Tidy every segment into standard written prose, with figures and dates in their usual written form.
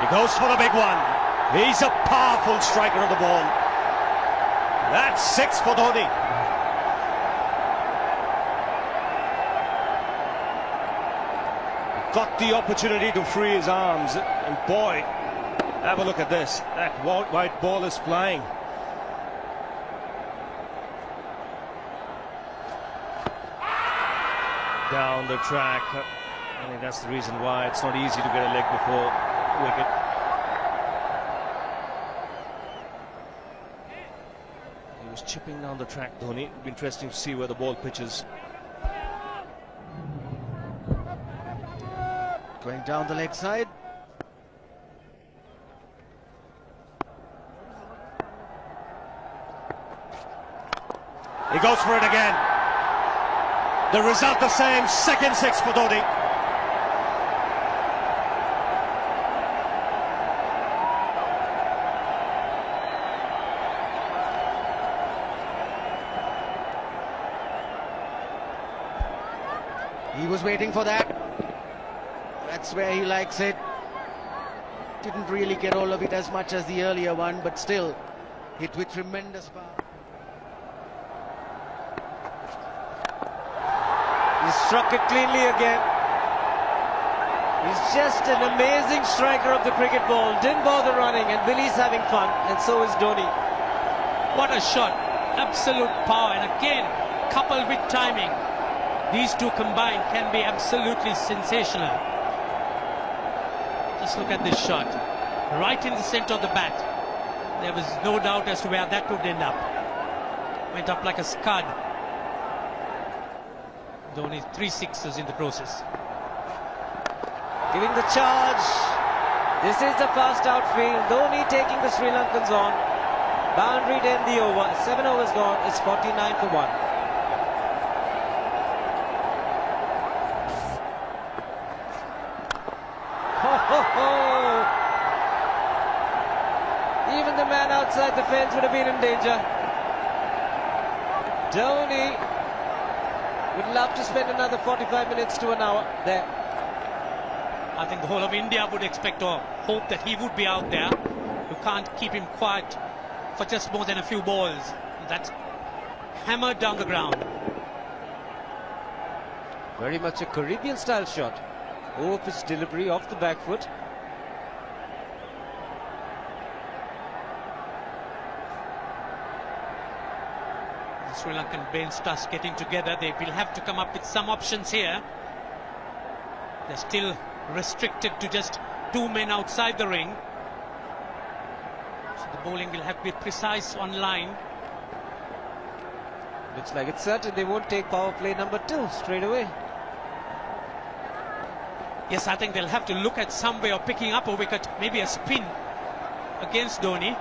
He goes for the big one. He's a powerful striker of the ball. That's 6 for Dhoni. Got the opportunity to free his arms, and boy, have a look at this. That white ball is flying. Down the track. I think that's the reason why it's not easy to get a leg before wicket. He was chipping down the track, Dhoni. It'll be interesting to see where the ball pitches. Going down the leg side. He goes for it again. The result the same, second 6 for Dhoni. He was waiting for that. That's where he likes it. Didn't really get all of it as much as the earlier one, but still hit with tremendous power. He struck it cleanly again. He's just an amazing striker of the cricket ball. Didn't bother running, and Billy's having fun, and so is Dhoni. What a shot. Absolute power, and again, coupled with timing. These two combined can be absolutely sensational. Just look at this shot. Right in the center of the bat. There was no doubt as to where that would end up. Went up like a scud. Dhoni 3 sixes in the process. Giving the charge. This is the fast outfield. Dhoni taking the Sri Lankans on. Boundary to end the over. 7 overs gone. It's 49 for 1. Even the man outside the fence would have been in danger. Dhoni would love to spend another 45 minutes to an hour there. I think the whole of India would expect or hope that he would be out there. You can't keep him quiet for just more than a few balls. That's hammered down the ground. Very much a Caribbean style shot. Over-pitch delivery off the back foot. The Sri Lankan bench starts getting together. They will have to come up with some options here. They're still restricted to just 2 men outside the ring. So the bowling will have to be precise on line. Looks like it's certain they won't take power play number 2 straight away. Yes, I think they'll have to look at some way of picking up a wicket, maybe a spin against Dhoni.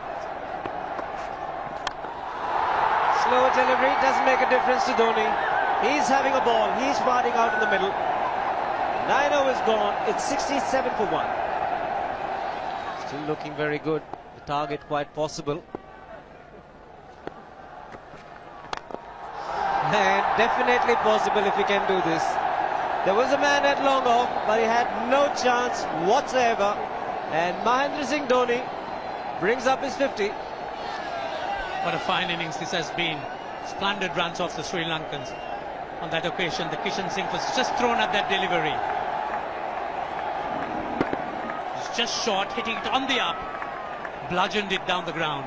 Slower delivery doesn't make a difference to Dhoni. He's having a ball. He's batting out in the middle. 9 overs gone. It's 67 for 1. Still looking very good. The target quite possible. And definitely possible if he can do this. There was a man at long off, but he had no chance whatsoever. And Mahendra Singh Dhoni brings up his 50. What a fine innings this has been. Splendid runs off the Sri Lankans. On that occasion, the Kishan Singh was just thrown at that delivery. It's just short, hitting it on the up. Bludgeoned it down the ground.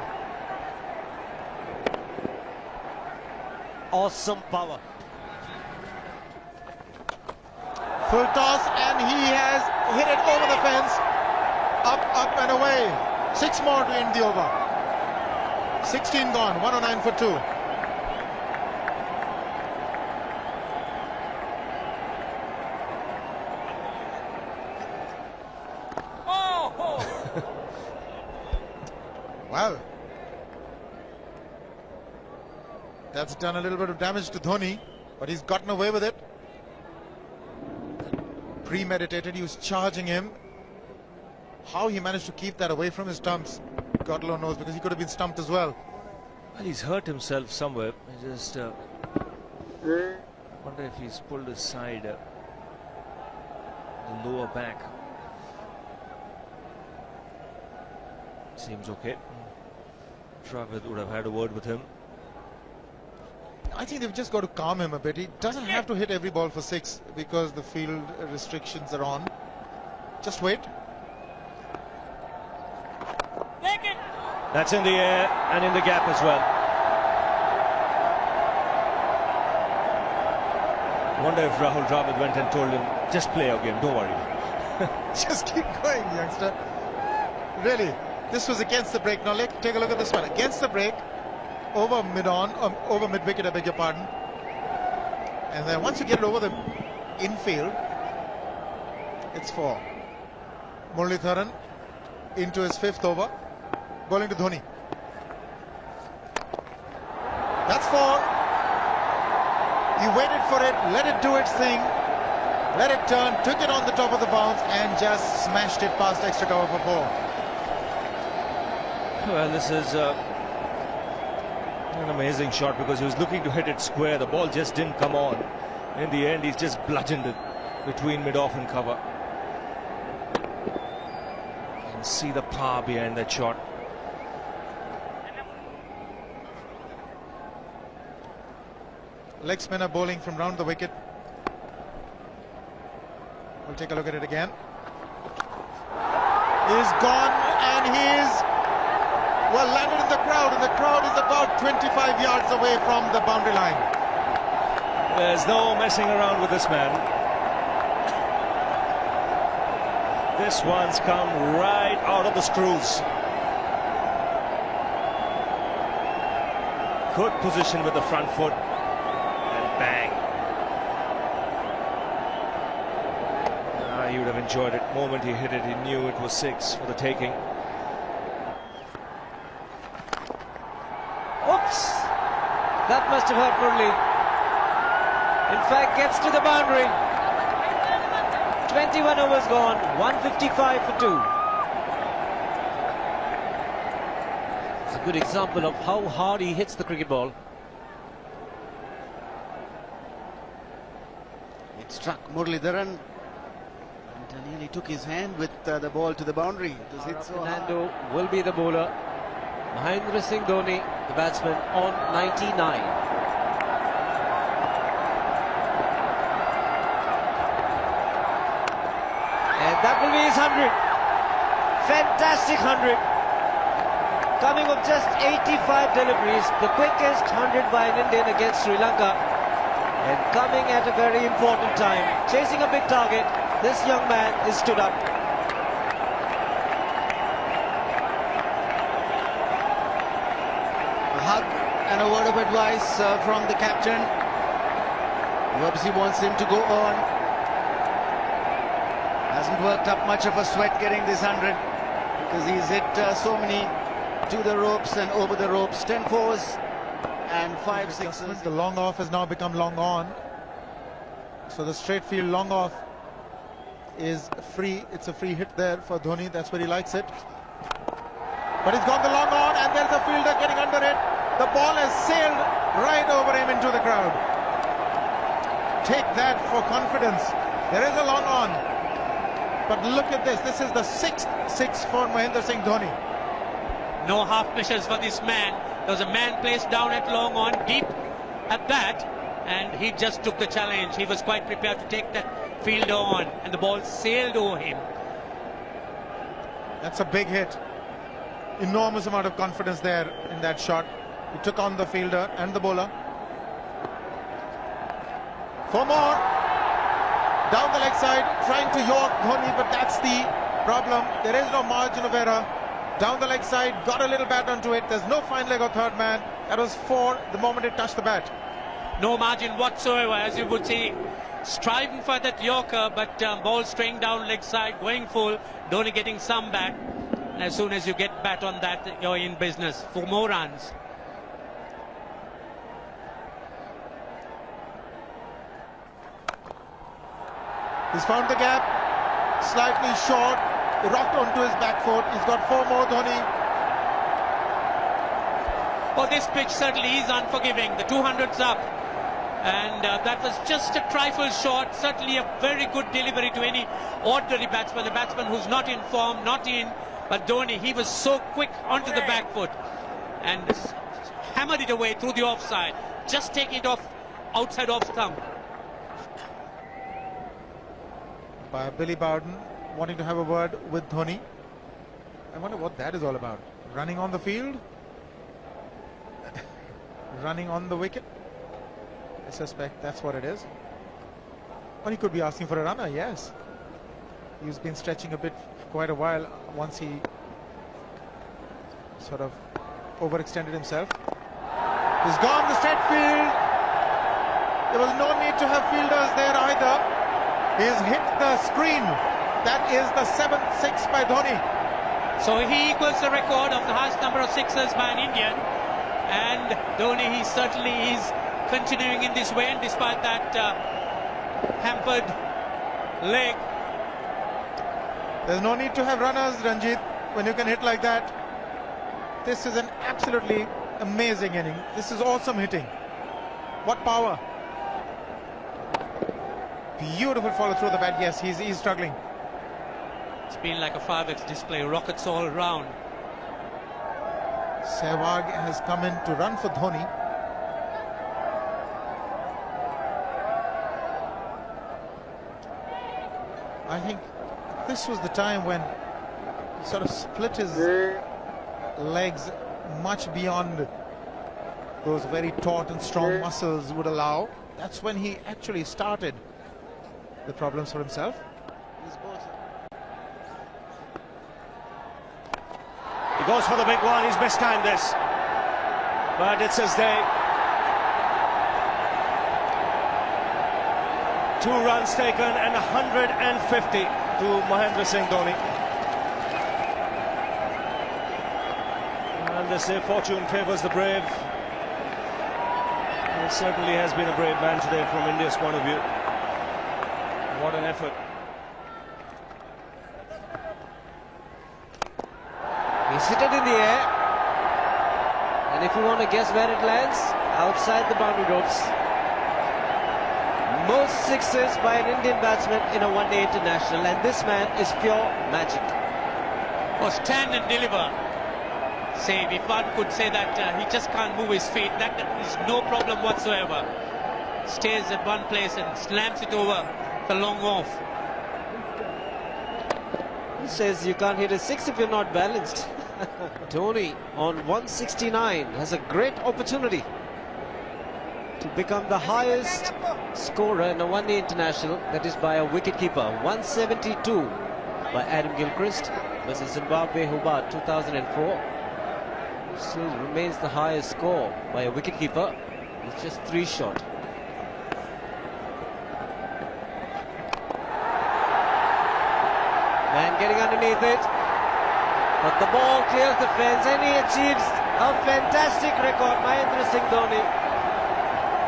Awesome power. Full toss, and he has hit it over the fence. Up and away. 6 more to end the over. 16 gone, 109 for 2. Well, that's done a little bit of damage to Dhoni, but he's gotten away with it. Premeditated, he was charging him. How he managed to keep that away from his stumps, God alone knows, because he could have been stumped as well. Well, he's hurt himself somewhere. I just wonder if he's pulled aside the lower back. Seems okay. Dravid would have had a word with him. I think they've just got to calm him a bit. He doesn't have to hit every ball for 6 because the field restrictions are on. Just wait. That's in the air and in the gap as well. Wonder if Rahul Dravid went and told him, just play your game, don't worry. Just keep going, youngster. Really, this was against the break. Now take a look at this one. Against the break, over mid-wicket, I beg your pardon. And then once you get it over the infield, it's 4. Muralitharan into his 5th over, bowling to Dhoni. That's 4. He waited for it, let it do its thing, let it turn, took it on the top of the bounce and just smashed it past extra cover for 4. Well, this is an amazing shot because he was looking to hit it square. The ball just didn't come on. In the end, he's just bludgeoned it between mid-off and cover. You can see the power behind that shot. Leg spinner bowling from round the wicket. We'll take a look at it again. He's gone and he's landed in the crowd, and the crowd is about 25 yards away from the boundary line. There's no messing around with this man. This one's come right out of the screws. Good position with the front foot. Bang. He would have enjoyed it. The moment he hit it, he knew it was 6 for the taking. Oops! That must have hurt Murli. In fact, gets to the boundary. 21 overs gone, 155 for 2. It's a good example of how hard he hits the cricket ball. It struck Muralitharan and nearly took his hand with the ball to the boundary. It was hit so hard. Fernando will be the bowler. Mahendra Singh Dhoni, the batsman, on 99. And that will be his 100. Fantastic 100. Coming of just 85 deliveries, the quickest 100 by an Indian against Sri Lanka. And coming at a very important time, chasing a big target, this young man is stood up. A hug and a word of advice from the captain. He obviously wants him to go on. Hasn't worked up much of a sweat getting this 100 because he's hit so many to the ropes and over the ropes. 10 fours and 5 sixes. The long off has now become long on. So the straight field long off is free. It's a free hit there for Dhoni. That's where he likes it. But he's gone the long on and there's a fielder getting under it. The ball has sailed right over him into the crowd. Take that for confidence. There is a long on. But look at this. This is the 6th 6 for Mahendra Singh Dhoni. No half measures for this man. There was a man placed down at long on, deep at that, and he just took the challenge. He was quite prepared to take that fielder on, and the ball sailed over him. That's a big hit. Enormous amount of confidence there in that shot. He took on the fielder and the bowler. 4 more. Down the leg side, trying to york Dhoni, but that's the problem. There is no margin of error. Down the leg side, got a little bat onto it. There's no fine leg or third man. That was 4 the moment it touched the bat. No margin whatsoever, as you would see. Striving for that yorker, but ball straying down leg side, going full. Dhoni getting some back. And as soon as you get bat on that, you're in business. 4 more runs. He's found the gap, slightly short, rocked onto his back foot. He's got 4 more, Dhoni. Oh, this pitch certainly is unforgiving. The 200's up. And that was just a trifle short. Certainly a very good delivery to any ordinary batsman. A batsman who's not in form, not in But Dhoni, he was so quick onto the back foot and hammered it away through the offside. Just taking it off outside off stump. By Billy Bowden wanting to have a word with Dhoni. I wonder what that is all about. Running on the field? Running on the wicket? I suspect that's what it is. Or he could be asking for a runner, yes. He's been stretching a bit for quite a while once he sort of overextended himself. He's gone the straight field. There was no need to have fielders there either. He's hit the screen. That is the 7th six by Dhoni. So he equals the record of the highest number of sixes by an Indian. And Dhoni, he certainly is continuing in this way, and despite that hampered leg. There's no need to have runners, Ranjit, when you can hit like that. This is an absolutely amazing inning. This is awesome hitting. What power. Beautiful follow through the bat. Yes, he's struggling. It's been like a fireworks display, rockets all around. Sehwag has come in to run for Dhoni. I think this was the time when he sort of split his legs much beyond those very taut and strong muscles would allow. That's when he actually started the problems for himself. He goes for the big one. He's mistimed this, but it's his day. 2 runs taken and 150 to Mahendra Singh Dhoni. And they say fortune favours the brave. It certainly has been a brave man today from India's point of view. What an effort. He's hit it in the air, and if you want to guess where it lands, outside the boundary ropes. Most sixes by an Indian batsman in a one-day international, and this man is pure magic. Oh, stand and deliver. Save, if one could say that he just can't move his feet, that is no problem whatsoever. Stays at one place and slams it over the long off. He says you can't hit a six if you're not balanced. Dhoni on 169 has a great opportunity to become the highest scorer in a one-day international, that is by a wicketkeeper. 172 by Adam Gilchrist versus Zimbabwe Hobart 2004. Still remains the highest score by a wicketkeeper. It's just 3 short. Man getting underneath it, but the ball clears the fence and he achieves a fantastic record. Mahendra Singh Dhoni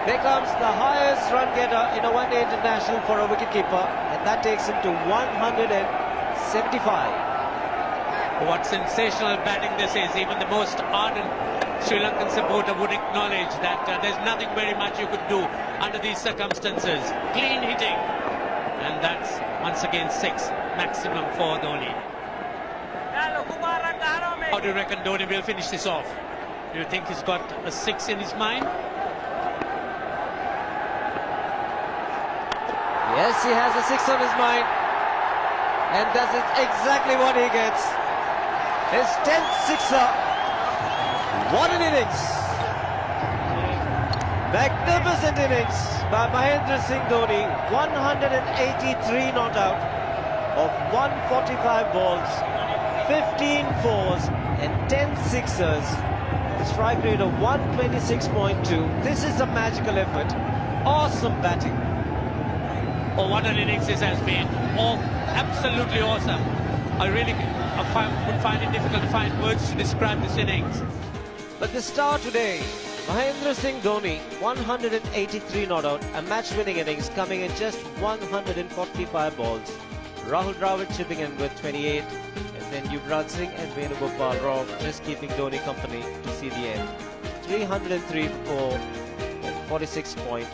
becomes the highest run getter in a one-day international for a wicketkeeper, and that takes him to 175. What sensational batting this is. Even the most ardent Sri Lankan supporter would acknowledge that there's nothing very much you could do under these circumstances. Clean hitting, and that's once again 6 maximum for Dhoni. How do you reckon Dhoni will finish this off? Do you think he's got a 6 in his mind? Yes, he has a 6 on his mind, and that is exactly what he gets. His 10th sixer. What an innings! Magnificent innings by Mahendra Singh Dhoni. 183 not out of 145 balls, 15 fours and 10 sixers. Strike rate of 126.2. This is a magical effort. Awesome batting. Oh, what an innings this has been. Oh, absolutely awesome. I really would find it difficult to find words to describe this innings. But the star today, Mahendra Singh Dhoni, 183 not out, a match-winning innings coming in just 145 balls. Rahul Dravid chipping in with 28, and then Yuvraj Singh and Venugopal Rao just keeping Dhoni company to see the end. 303 for 46 point.